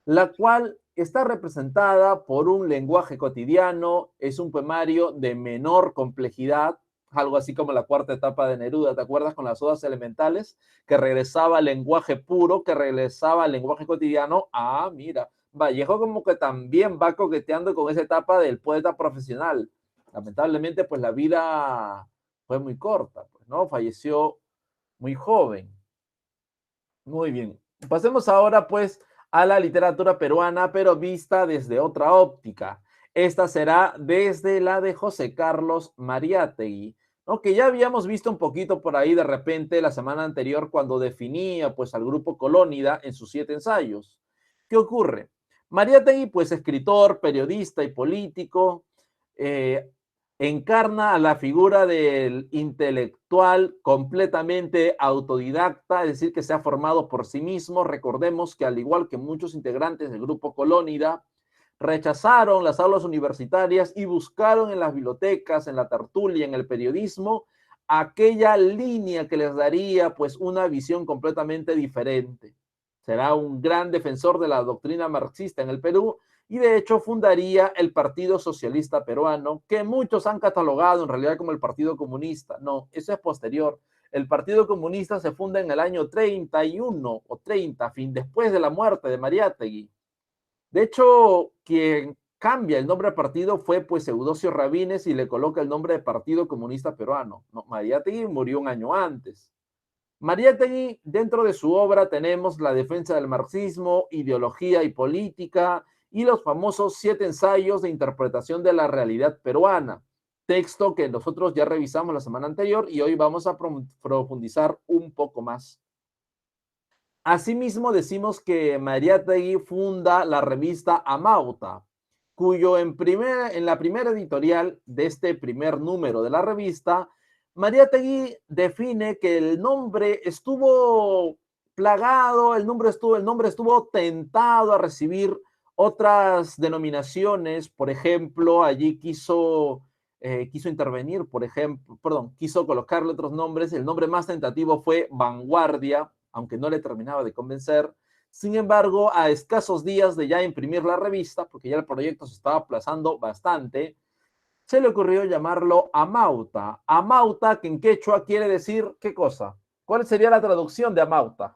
la cual está representada por un lenguaje cotidiano, es un poemario de menor complejidad, algo así como la cuarta etapa de Neruda, ¿te acuerdas? Con las odas elementales, que regresaba al lenguaje puro, que regresaba al lenguaje cotidiano. Ah, mira, Vallejo como que también va coqueteando con esa etapa del poeta profesional. Lamentablemente, pues la vida fue muy corta, pues, ¿no? Falleció muy joven. Muy bien. Pasemos ahora, pues, a la literatura peruana, pero vista desde otra óptica. Esta será desde la de José Carlos Mariátegui, ¿no? Que ya habíamos visto un poquito por ahí de repente la semana anterior cuando definía, pues, al grupo Colónida en sus 7 ensayos. ¿Qué ocurre? Mariátegui, pues, escritor, periodista y político, eh, encarna a la figura del intelectual completamente autodidacta, es decir, que se ha formado por sí mismo. Recordemos que al igual que muchos integrantes del grupo Colónida, rechazaron las aulas universitarias y buscaron en las bibliotecas, en la tertulia, en el periodismo, aquella línea que les daría pues una visión completamente diferente. Será un gran defensor de la doctrina marxista en el Perú y de hecho fundaría el Partido Socialista Peruano, que muchos han catalogado en realidad como el Partido Comunista. No, eso es posterior. El Partido Comunista se funda en el año 31 o 30, fin, después de la muerte de Mariátegui. De hecho, quien cambia el nombre del partido fue pues Eudosio Rabines y le coloca el nombre de Partido Comunista Peruano. No, Mariátegui murió un año antes. Mariátegui, dentro de su obra tenemos la defensa del marxismo, ideología y política y los famosos 7 ensayos de interpretación de la realidad peruana, texto que nosotros ya revisamos la semana anterior y hoy vamos a profundizar un poco más. Asimismo, decimos que Mariátegui funda la revista Amauta, cuyo en la primera editorial de este primer número de la revista, Mariátegui define que el nombre estuvo plagado, el nombre estuvo tentado a recibir otras denominaciones. Por ejemplo, allí quiso intervenir, quiso colocarle otros nombres. El nombre más tentativo fue Vanguardia, aunque no le terminaba de convencer. Sin embargo, a escasos días de ya imprimir la revista, porque ya el proyecto se estaba aplazando bastante, se le ocurrió llamarlo Amauta. Amauta, que en quechua quiere decir, ¿qué cosa? ¿Cuál sería la traducción de Amauta?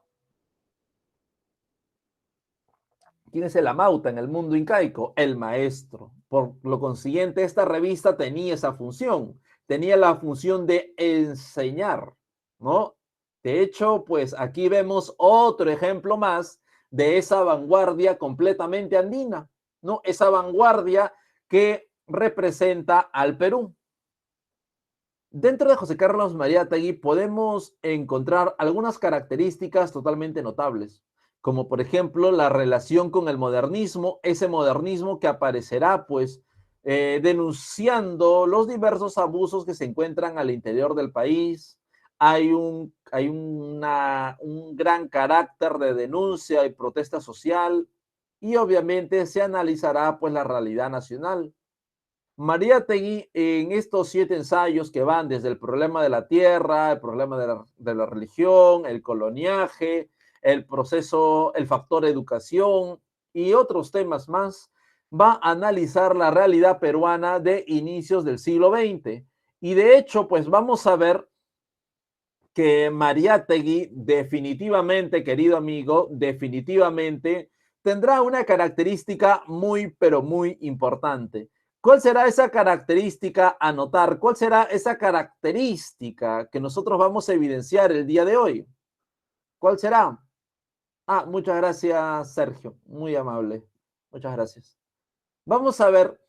¿Quién es el Amauta en el mundo incaico? El maestro. Por lo consiguiente, esta revista tenía esa función. Tenía la función de enseñar, ¿no? De hecho, pues aquí vemos otro ejemplo más de esa vanguardia completamente andina, ¿no? Esa vanguardia que representa al Perú. Dentro de José Carlos Mariátegui podemos encontrar algunas características totalmente notables, como por ejemplo la relación con el modernismo, ese modernismo que aparecerá pues denunciando los diversos abusos que se encuentran al interior del país. Un gran carácter de denuncia y protesta social y obviamente se analizará pues la realidad nacional. Mariátegui, en estos 7 ensayos que van desde el problema de la tierra, el problema de la religión, el coloniaje, el proceso, el factor educación y otros temas más, va a analizar la realidad peruana de inicios del siglo XX. Y de hecho, pues vamos a ver que Mariátegui definitivamente, querido amigo, definitivamente tendrá una característica muy, pero muy importante. ¿Cuál será esa característica a notar? ¿Cuál será esa característica que nosotros vamos a evidenciar el día de hoy? ¿Cuál será? Ah, muchas gracias, Sergio. Muy amable. Muchas gracias. Vamos a ver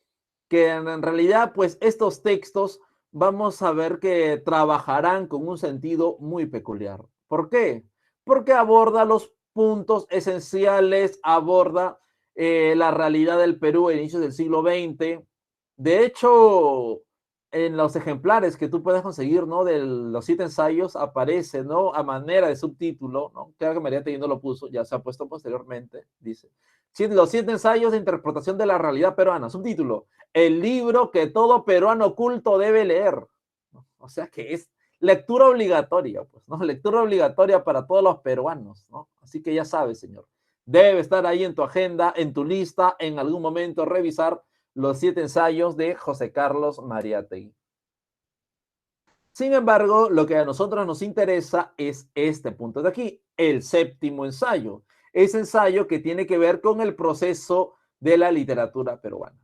que en realidad, pues estos textos vamos a ver que trabajarán con un sentido muy peculiar. ¿Por qué? Porque aborda los puntos esenciales, aborda la realidad del Perú a inicios del siglo XX. De hecho, en los ejemplares que tú puedes conseguir, ¿no? De los 7 ensayos aparece, ¿no? A manera de subtítulo, ¿no? Creo que María Teguí no lo puso, ya se ha puesto posteriormente, dice. Los 7 ensayos de interpretación de la realidad peruana. Subtítulo: el libro que todo peruano culto debe leer. O sea que es lectura obligatoria, pues, ¿no? Lectura obligatoria para todos los peruanos, ¿no? Así que ya sabes, señor. Debe estar ahí en tu agenda, en tu lista, en algún momento revisar los 7 ensayos de José Carlos Mariátegui. Sin embargo, lo que a nosotros nos interesa es este punto de aquí, el séptimo ensayo. Ese ensayo que tiene que ver con el proceso de la literatura peruana.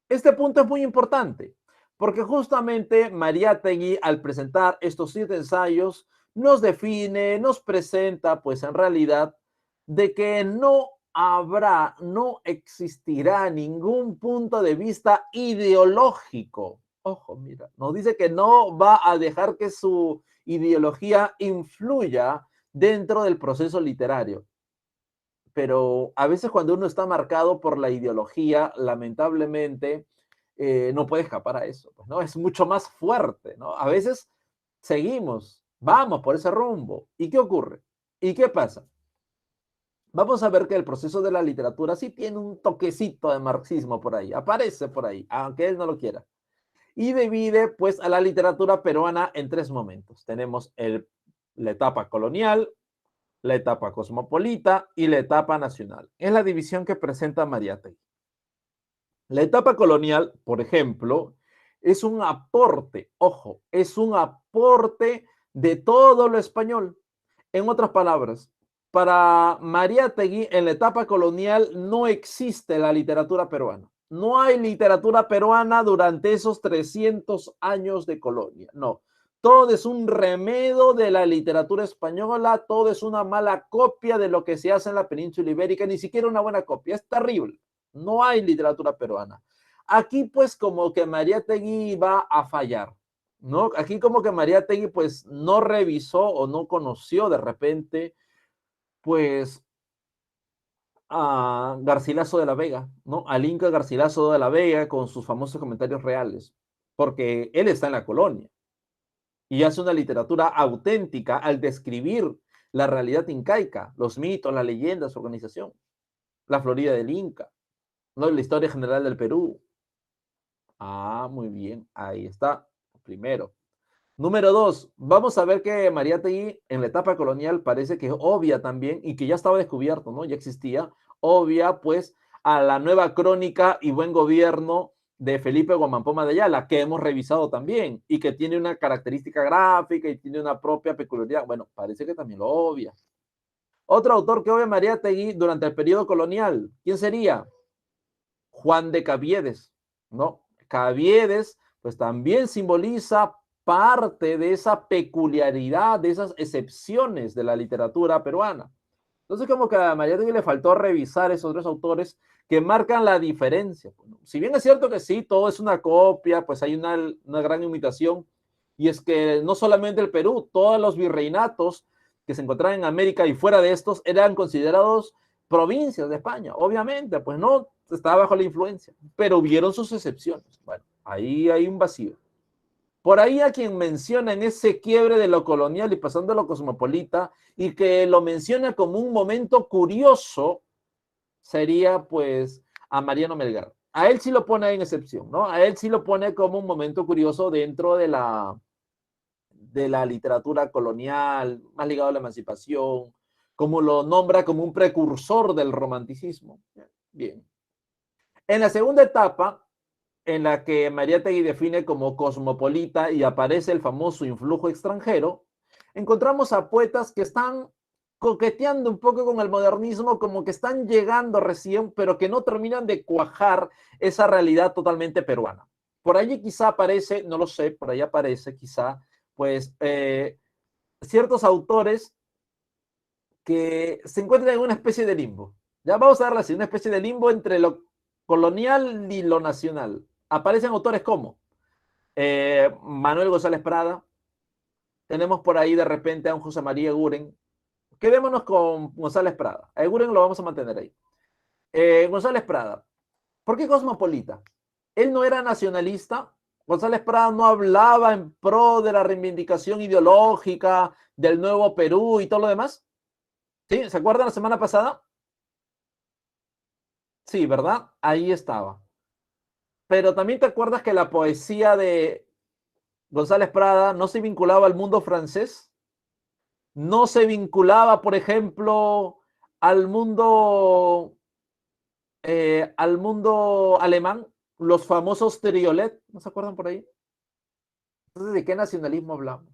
Este punto es muy importante porque justamente Mariátegui, al presentar estos 7 ensayos, nos define, nos presenta, pues en realidad, de que no habrá, no existirá ningún punto de vista ideológico. Ojo, mira, nos dice que no va a dejar que su ideología influya dentro del proceso literario. Pero a veces cuando uno está marcado por la ideología, lamentablemente, no puede escapar a eso, pues, ¿no? Es mucho más fuerte, ¿no? A veces seguimos, vamos por ese rumbo. ¿Y qué ocurre? ¿Y qué pasa? Vamos a ver que el proceso de la literatura sí tiene un toquecito de marxismo por ahí, aparece por ahí, aunque él no lo quiera. Y divide pues a la literatura peruana en 3 momentos. Tenemos la etapa colonial, la etapa cosmopolita y la etapa nacional. Es la división que presenta Mariátegui. La etapa colonial, por ejemplo, es un aporte, ojo, es un aporte de todo lo español. En otras palabras, para Mariátegui, en la etapa colonial no existe la literatura peruana. No hay literatura peruana durante esos 300 años de colonia. No, todo es un remedo de la literatura española, todo es una mala copia de lo que se hace en la península ibérica, ni siquiera una buena copia, es terrible. No hay literatura peruana. Aquí pues como que Mariátegui va a fallar, ¿no? Aquí como que Mariátegui pues no revisó o no conoció de repente pues a Garcilaso de la Vega, ¿no? Al Inca Garcilaso de la Vega con sus famosos comentarios reales, porque él está en la colonia y hace una literatura auténtica al describir la realidad incaica, los mitos, las leyendas, su organización, la Florida del Inca, ¿no? La historia general del Perú. Ah, muy bien, ahí está, primero. Número 2, vamos a ver que Mariátegui en la etapa colonial parece que obvia también y que ya estaba descubierto, ¿no? Ya existía, obvia pues a la nueva crónica y buen gobierno de Felipe Guamampoma de Ayala, que hemos revisado también y que tiene una característica gráfica y tiene una propia peculiaridad. Bueno, parece que también lo obvia. Otro autor que obvia Mariátegui durante el periodo colonial, ¿quién sería? Juan de Caviedes, ¿no? Caviedes, pues también simboliza parte de esa peculiaridad, de esas excepciones de la literatura peruana. Entonces, como que a Mariátegui le faltó revisar esos 3 autores que marcan la diferencia. Si bien es cierto que sí, todo es una copia, pues hay una gran imitación, y es que no solamente el Perú, todos los virreinatos que se encontraban en América y fuera de estos eran considerados provincias de España. Obviamente, pues no estaba bajo la influencia, pero hubieron sus excepciones. Bueno, ahí hay un vacío. Por ahí a quien menciona en ese quiebre de lo colonial y pasando a lo cosmopolita y que lo menciona como un momento curioso sería pues a Mariano Melgar. A él sí lo pone en excepción, ¿no? A él sí lo pone como un momento curioso dentro de la literatura colonial, más ligado a la emancipación, como lo nombra como un precursor del romanticismo. Bien. En la segunda etapa, en la que Mariátegui define como cosmopolita y aparece el famoso influjo extranjero, encontramos a poetas que están coqueteando un poco con el modernismo, como que están llegando recién, pero que no terminan de cuajar esa realidad totalmente peruana. Por allí quizá aparece, no lo sé, por ahí aparece quizá, pues, ciertos autores que se encuentran en una especie de limbo. Ya vamos a darle así, una especie de limbo entre lo colonial y lo nacional. Aparecen autores como Manuel González Prada, tenemos por ahí de repente a un José María Eguren. Quedémonos con González Prada. A Eguren lo vamos a mantener ahí. González Prada, ¿por qué cosmopolita? Él no era nacionalista. González Prada no hablaba en pro de la reivindicación ideológica del nuevo Perú y todo lo demás. ¿Sí? ¿Se acuerdan la semana pasada? Sí, ¿verdad? Ahí estaba. Pero también te acuerdas que la poesía de González Prada no se vinculaba al mundo francés, no se vinculaba, por ejemplo, al mundo alemán, los famosos triolet, ¿no se acuerdan por ahí? Entonces, ¿de qué nacionalismo hablamos?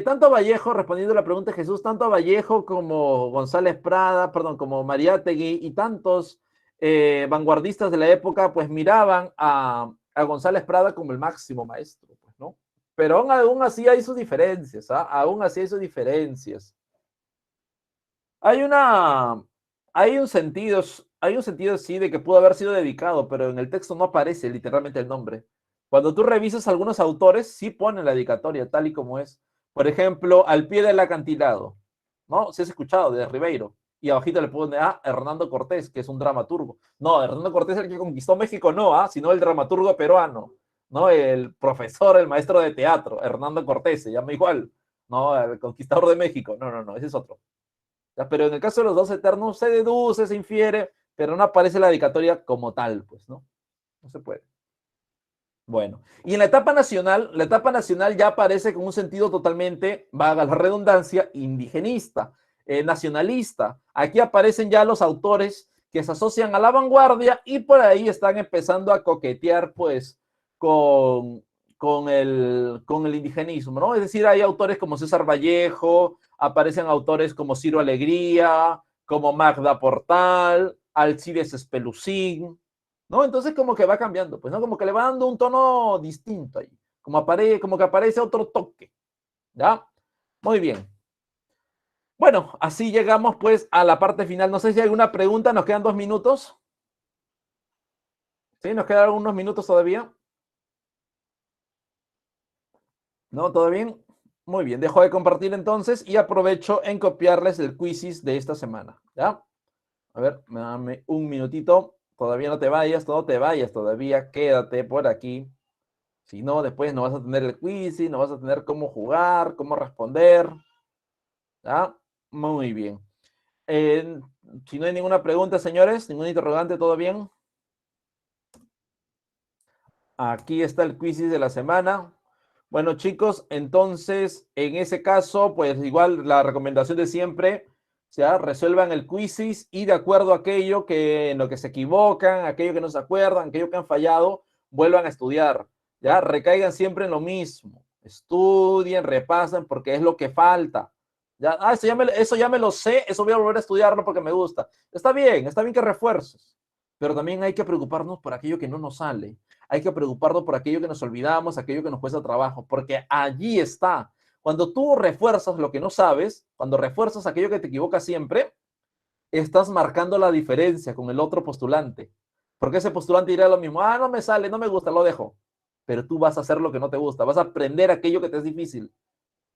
Tanto Vallejo, respondiendo a la pregunta de Jesús, tanto Vallejo como González Prada, perdón, como Mariátegui y tantos vanguardistas de la época, pues miraban a González Prada como el máximo maestro, pues, ¿no? Pero aún así hay sus diferencias, ¿ah? Aún así hay sus diferencias. Hay una, hay un sentido sí de que pudo haber sido dedicado, pero en el texto no aparece literalmente el nombre. Cuando tú revisas algunos autores, sí ponen la dedicatoria tal y como es. Por ejemplo, Al pie del acantilado, ¿no? Si has escuchado, de Ribeiro. Y abajito le pone a Hernando Cortés, que es un dramaturgo. No, Hernando Cortés es el que conquistó México, no, sino el dramaturgo peruano, ¿no? El profesor, el maestro de teatro, Hernando Cortés, se llama igual, ¿no? El conquistador de México. No, no, no, ese es otro. Pero en el caso de los dos eternos se deduce, se infiere, pero no aparece la dedicatoria como tal, pues, ¿no? No se puede. Bueno, y en la etapa nacional ya aparece con un sentido totalmente, vaga la redundancia, indigenista, nacionalista. Aquí aparecen ya los autores que se asocian a la vanguardia y por ahí están empezando a coquetear, pues, con, con el indigenismo, ¿no? Es decir, hay autores como César Vallejo, aparecen autores como Ciro Alegría, como Magda Portal, Alcides Espelucín, ¿no? Entonces como que va cambiando, pues, ¿no? Como que le va dando un tono distinto ahí, como que aparece otro toque, ¿ya? Muy bien. Bueno, así llegamos pues a la parte final. No sé si hay alguna pregunta, nos quedan 2 minutos. ¿Sí? ¿Nos quedan unos minutos todavía? ¿No? ¿Todo bien? Muy bien, dejo de compartir entonces y aprovecho en copiarles el quizzes de esta semana, ¿ya? A ver, dame un minutito. Todavía no te vayas, no te vayas todavía, quédate por aquí. Si no, después no vas a tener el quiz, no vas a tener cómo jugar, cómo responder. ¿Ya? Muy bien. Eh, si no hay ninguna pregunta, señores, ningún interrogante, ¿todo bien? Aquí está el quiz de la semana. Bueno, chicos, entonces, en ese caso, pues igual la recomendación de siempre, ya resuelvan el quiz y de acuerdo a aquello que en lo que se equivocan, aquello que no se acuerdan, aquello que han fallado, vuelvan a estudiar. Ya recaigan siempre en lo mismo. Estudien, repasen, porque es lo que falta. Ya, eso ya me lo sé, eso voy a volver a estudiarlo porque me gusta. Está bien que refuerces, pero también hay que preocuparnos por aquello que no nos sale. Hay que preocuparnos por aquello que nos olvidamos, aquello que nos cuesta trabajo, porque allí está. Cuando tú refuerzas lo que no sabes, cuando refuerzas aquello que te equivocas siempre, estás marcando la diferencia con el otro postulante. Porque ese postulante dirá lo mismo, no me sale, no me gusta, lo dejo. Pero tú vas a hacer lo que no te gusta, vas a aprender aquello que te es difícil.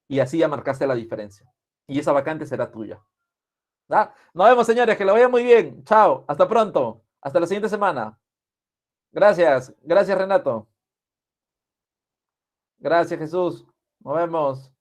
Y así ya marcaste la diferencia. Y esa vacante será tuya. ¿Ah? Nos vemos, señores, que lo vaya muy bien. Chao, hasta pronto. Hasta la siguiente semana. Gracias, gracias Renato. Gracias Jesús. Nos vemos.